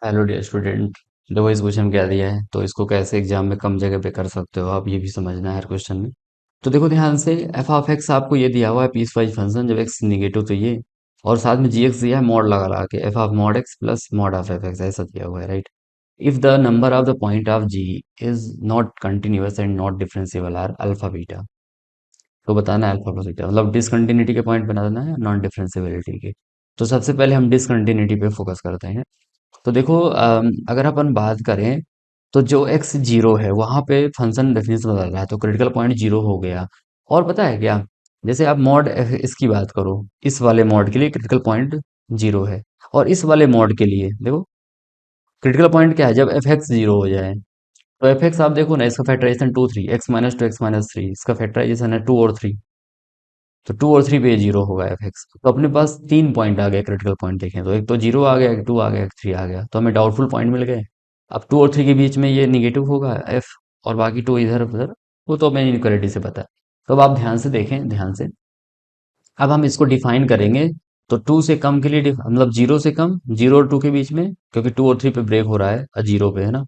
Hello dear student. देखो इस question में क्या दिया है, तो इसको कैसे एग्जाम में कम जगह पे कर सकते हो आप, ये भी समझना है हर क्वेश्चन में। तो देखो ध्यान से, एफ ऑफ एक्स आपको ये दिया हुआ है पीस वाइज फंक्शन, जब एक्स निगेटिव तो ये, और साथ में जी एक्स दिया है मॉड लगा लगा के, f of mod x plus mod of f x ऐसा दिया हुआ है, right. If the number of the point of g is not continuous and not differentiable are alpha beta. तो बताना है अल्फा प्लस बीटा, मतलब डिसकंटिन्यूटी के point बनाना है, नॉन डिफरेंशिएबिलिटी के। तो सबसे पहले हम डिसकंटिन्यूटी पे फोकस करते हैं। तो देखो अगर अपन बात करें, तो जो एक्स जीरो है वहां पे फंक्शन डेफिनेशन बदल रहा है, तो क्रिटिकल पॉइंट जीरो हो गया। और पता है क्या, जैसे आप मॉड इसकी बात करो, इस वाले मॉड के लिए क्रिटिकल पॉइंट जीरो है, और इस वाले मॉड के लिए देखो क्रिटिकल पॉइंट क्या है, जब एफ एक्स जीरो हो जाए। तो एफ एक्स आप देखो ना, इसका factorisation two three, x minus two x minus three, इसका फैक्टराइजेशन है टू और थ्री। तो टू और थ्री पे जीरो होगा एफ एक्स, तो अपने पास तीन पॉइंट आ गए क्रिटिकल पॉइंट देखें तो, एक तो जीरो आ गया, एक टू आ गया, एक थ्री आ गया, तो हमें डाउटफुल पॉइंट मिल गए। अब टू और थ्री के बीच में ये निगेटिव होगा एफ, और बाकी टू इधर उधर, वो तो हमें इनक्वालिटी से पता है। तो अब आप ध्यान से देखें, ध्यान से, अब हम इसको डिफाइन करेंगे। तो टू से कम के लिए मतलब जीरो से कम, जीरो और टू के बीच में, क्योंकि टू और थ्री पे ब्रेक हो रहा है और जीरो पे है ना,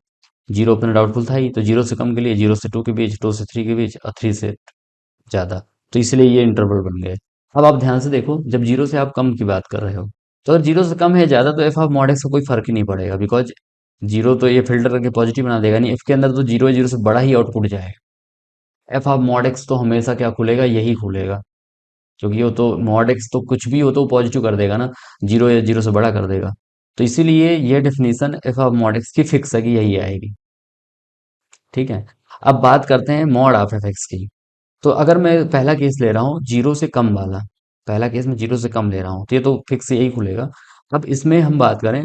जीरो अपना डाउटफुल था ही, तो जीरो से कम के लिए जीरो से टू के बीच, टू से थ्री के बीच, और थ्री से ज्यादा। तो इसलिए ये इंटरवल बन गए। अब आप ध्यान से देखो, जब जीरो से आप कम की बात कर रहे हो, तो अगर जीरो से कम है ज्यादा, तो एफ ऑफ मॉड एक्स का कोई फर्क ही नहीं पड़ेगा, बिकॉज जीरो तो ये फिल्टर करके पॉजिटिव बना देगा नहीं, एफ के अंदर तो जीरो है, जीरो से बड़ा ही आउटपुट जाएगा। एफ ऑफ मॉड एक्स तो हमेशा क्या खुलेगा, यही खुलेगा, क्योंकि वो तो मॉड एक्स तो कुछ भी हो तो पॉजिटिव कर देगा ना, जीरो या जीरो से बड़ा कर देगा। तो इसीलिए ये definition F of mod x की फिक्स है कि यही आएगी। ठीक है। अब बात करते हैं मॉड ऑफ एफ एक्स की। तो अगर मैं पहला केस ले रहा हूँ जीरो से कम वाला, पहला केस मैं जीरो से कम ले रहा हूँ, तो ये तो फिक्स यही खुलेगा। अब इसमें हम बात करें,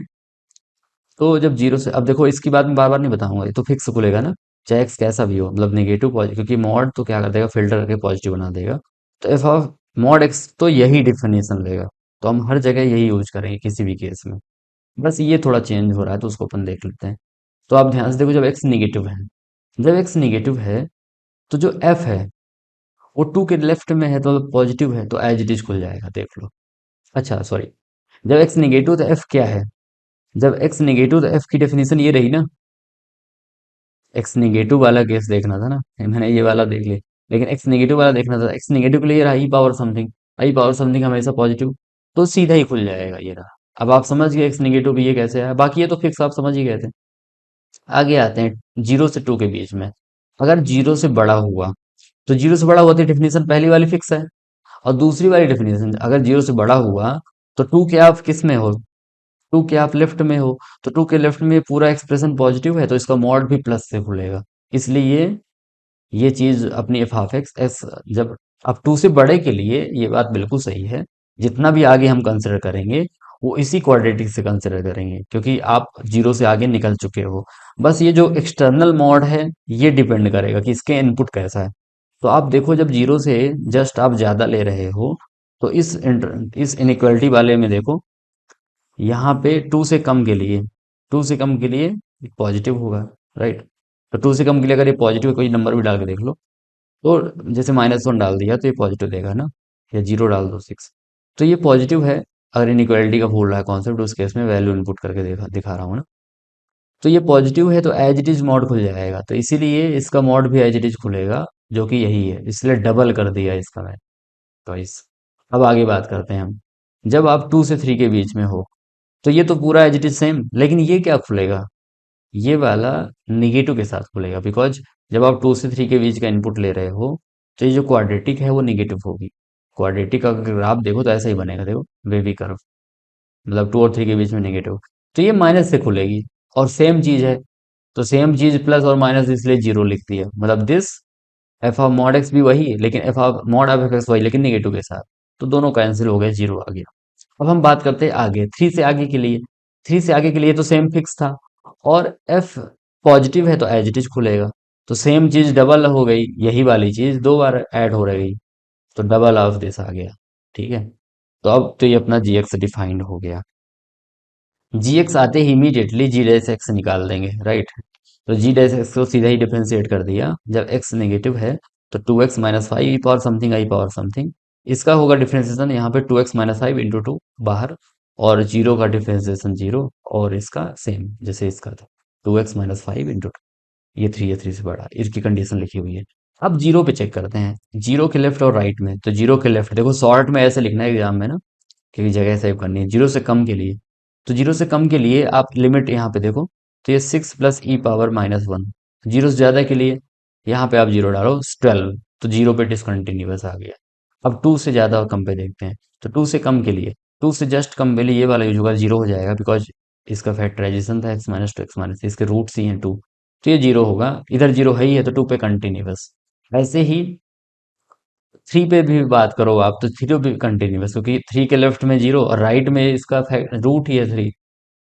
तो जब जीरो से, अब देखो इसकी बात मैं बार बार नहीं बताऊंगा, ये तो फिक्स खुलेगा ना, चाहे एक्स कैसा भी हो, मतलब नेगेटिव पॉजिटिव, क्योंकि मॉड तो क्या कर देगा, फिल्टर करके पॉजिटिव बना देगा। तो एफ ऑफ मॉड एक्स तो यही डिफिनेशन लेगा। तो हम हर जगह यही यूज करेंगे किसी भी केस में। बस ये थोड़ा चेंज हो रहा है, तो उसको अपन देख लेते हैं। तो आप ध्यान से देखो, जब एक्स निगेटिव है, जब एक्स निगेटिव है, तो जो एफ है वो टू के लेफ्ट में है, तो पॉजिटिव है, तो एज इट इज खुल जाएगा, देख लो। अच्छा सॉरी, जब एक्स निगेटिव तो एफ क्या है, जब एक्स निगेटिव तो एफ की डेफिनेशन ये रही ना, एक्स निगेटिव वाला केस देखना था ना, मैंने ये वाला देख लिया, लेकिन एक्स निगेटिव वाला देखना था। एक्स निगेटिव के लिए रहा ई power something, i power something हमेशा पॉजिटिव, तो सीधा ही खुल जाएगा ये रहा। अब आप समझ गए एक्स निगेटिव भी ये कैसे है, बाकी ये तो फिक्स आप समझ ही गए थे। आगे आते हैं जीरो से टू के बीच में, अगर जीरो से बड़ा हुआ, तो जीरो से बड़ा हुआ तो डेफिनेशन पहली वाली फिक्स है। और दूसरी वाली डेफिनेशन, अगर जीरो से बड़ा हुआ, तो टू के आप किस में हो, टू के आप लेफ्ट में हो, तो टू के लेफ्ट में पूरा एक्सप्रेशन पॉजिटिव है, तो इसका मॉड भी प्लस से खुलेगा। इसलिए ये चीज अपनी एफ ऑफ एक्स एस, जब अब टू से बड़े के लिए ये बात बिल्कुल सही है, जितना भी आगे हम कंसिडर करेंगे वो इसी क्वाड्रेटिक से कंसिडर करेंगे, क्योंकि आप जीरो से आगे निकल चुके हो। बस ये जो एक्सटर्नल मॉड है, ये डिपेंड करेगा कि इसके इनपुट कैसा है। तो आप देखो, जब जीरो से जस्ट आप ज्यादा ले रहे हो, तो इस इनइक्वालिटी वाले में देखो, यहाँ पे टू से कम के लिए, टू से कम के लिए पॉजिटिव होगा, राइट। तो टू से कम के लिए अगर ये पॉजिटिव कोई नंबर भी डाल के देख लो, तो जैसे -1 डाल दिया तो ये पॉजिटिव देगा ना, या जीरो डाल दो सिक्स, तो ये पॉजिटिव है। अगर इनइक्वालिटी का बोल रहा है कॉन्सेप्ट, उस केस में वैल्यू इनपुट करके दिखा दिखा रहा हूँ ना, तो ये पॉजिटिव है, तो एज इट इज मॉड खुल जाएगा, तो इसीलिए इसका मॉड भी एज इट इज खुलेगा, जो कि यही है, इसलिए डबल कर दिया इसका मैं चॉइस। अब आगे बात करते हैं हम, जब आप टू से थ्री के बीच में हो, तो ये तो पूरा एज इट इज सेम, लेकिन ये क्या खुलेगा, ये वाला निगेटिव के साथ खुलेगा, बिकॉज जब आप टू से थ्री के बीच का इनपुट ले रहे हो, तो ये जो क्वाड्रेटिक है वो निगेटिव होगी। क्वाड्रेटिक का अगर आप देखो तो ऐसा ही बनेगा, देखो वेवी कर्व, मतलब टू और थ्री के बीच में निगेटिव, तो ये माइनस से खुलेगी। और सेम चीज है, तो सेम चीज प्लस और माइनस, इसलिए जीरो लिख दिया, मतलब this F of mod x भी वही, लेकिन F of mod of f x वही, लेकिन निगेटिव के साथ, तो दोनों कैंसिल हो गए, जीरो आ गया। अब हम बात करते हैं आगे थ्री से आगे के लिए। थ्री से आगे के लिए तो सेम फिक्स था, और एफ पॉजिटिव है तो एज इट इज खुलेगा, तो सेम चीज डबल हो गई, यही वाली चीज दो बार ऐड हो रही, तो डबल ऑफ दिस आ गया। ठीक है। तो अब तो ये अपना जी एक्स डिफाइंड हो गया। जी एक्स आते ही इमीडिएटली जी डैश एक्स निकाल देंगे, राइट। तो जी डैश एक्स को सीधा ही डिफरेंशिएट कर दिया, जब एक्स नेगेटिव है, तो two x minus five e power something i power something, इसका होगा डिफरेंशिएशन यहाँ पे two x minus five into two बाहर, और जीरो का डिफरेंशिएशन जीरो, और इसका सेम जैसे इसका था, 2x-5 ये थ्री से बड़ा, इसकी कंडीशन लिखी हुई है। अब जीरो पे चेक करते हैं, जीरो के लेफ्ट और राइट में। तो जीरो के लेफ्ट देखो, शॉर्ट में ऐसे लिखना है एग्जाम में ना, कि जगह सेव करनी है जीरो से कम के लिए। तो जीरो से कम के लिए आप लिमिट यहाँ पे देखो, तो ये 6 + e⁻−1। जीरो से ज्यादा के लिए यहाँ पे आप जीरो डालो, 12। तो जीरो पे डिसकंटिन्यूअस आ गया। अब टू से ज्यादा और कम पे देखते हैं। तो टू से कम के लिए, टू से जस्ट कम के लिए ये वाला यूज होगा, जीरो हो जाएगा, बिकॉज इसका फैक्टराइजेशन था x-2 x-, इसके रूट्स ही हैं टू। तो ये जीरो होगा, इधर जीरो है ही है, तो टू पे कंटिन्यूअस। ऐसे ही थ्री पे भी बात करो आप, तो थ्री पे कंटिन्यूअस, क्योंकि थ्री के लेफ्ट में जीरो और राइट में इसका रूट ही है थ्री,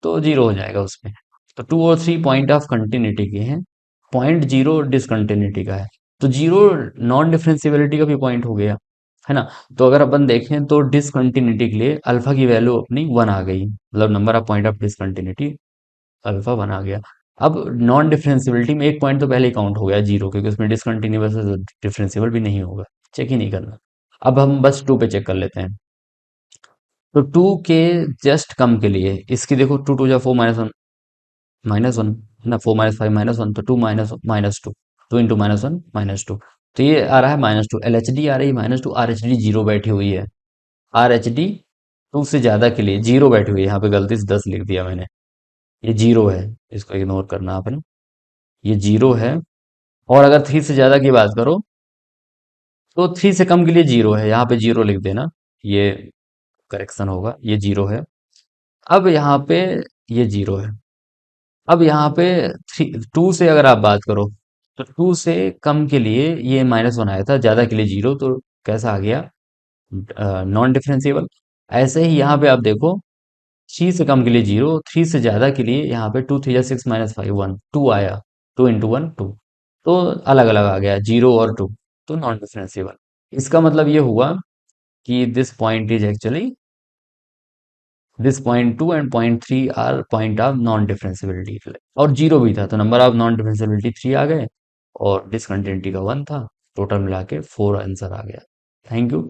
तो जीरो हो जाएगा उसमें। तो टू और थ्री पॉइंट ऑफ कंटिन्यूटी के हैं, पॉइंट जीरो डिसकंटिन्यूटी का है। तो जीरो नॉन डिफरेंशिएबिलिटी का भी पॉइंट हो गया, है ना। तो अगर अपन देखें तो डिसकंटिन्यूटी के लिए अल्फा की वैल्यू अपनी वन आ गई, मतलब number of point of discontinuity alpha one आ गया। अब नॉन डिफरेंशिएबिलिटी में एक पॉइंट तो पहले ही काउंट हो गया जीरो, क्योंकि उसमें डिसकंटिन्यूअस डिफरेंशिएबल भी नहीं होगा, चेक ही नहीं करना। अब हम बस टू पे चेक कर लेते हैं। तो टू के जस्ट कम के लिए इसकी देखो, टू टू जा फोर माइनस वन है ना, 4 - 5 - 1, तो two minus two, two into -1 - 2। तो ये आ रहा है -2, LHD आ रही है -2, RHD जीरो बैठी हुई है। RHD टू से ज्यादा के लिए जीरो बैठी हुई है, यहाँ पे गलती से 10 लिख दिया मैंने, ये जीरो है, इसको इग्नोर करना आपने, ये जीरो है। और अगर थ्री से ज्यादा की बात करो, तो थ्री से कम के लिए जीरो है, यहाँ पे जीरो लिख देना, ये करेक्शन होगा, ये जीरो है। अब यहाँ पे ये जीरो है। अब यहाँ पे थ्री टू से अगर आप बात करो, तो टू से कम के लिए ये -1 आया था, ज्यादा के लिए जीरो, तो कैसा आ गया, नॉन डिफरेंशिएबल। ऐसे ही यहाँ पे आप देखो, थ्री से कम के लिए जीरो, थ्री से ज्यादा के लिए यहाँ पे 2 × 3 = 6 - 5 1, टू आया, टू इंटू वन टू, तो अलग अलग आ गया जीरो और टू, तो नॉन डिफरेंशिएबल। इसका मतलब ये हुआ कि this point two and point three are point of non differentiability. और जीरो भी था, तो number of non differentiability three आ गए, और डिसकंटिन्यूटी का वन था। टोटल मिला के फोर आंसर आ गया। Thank you.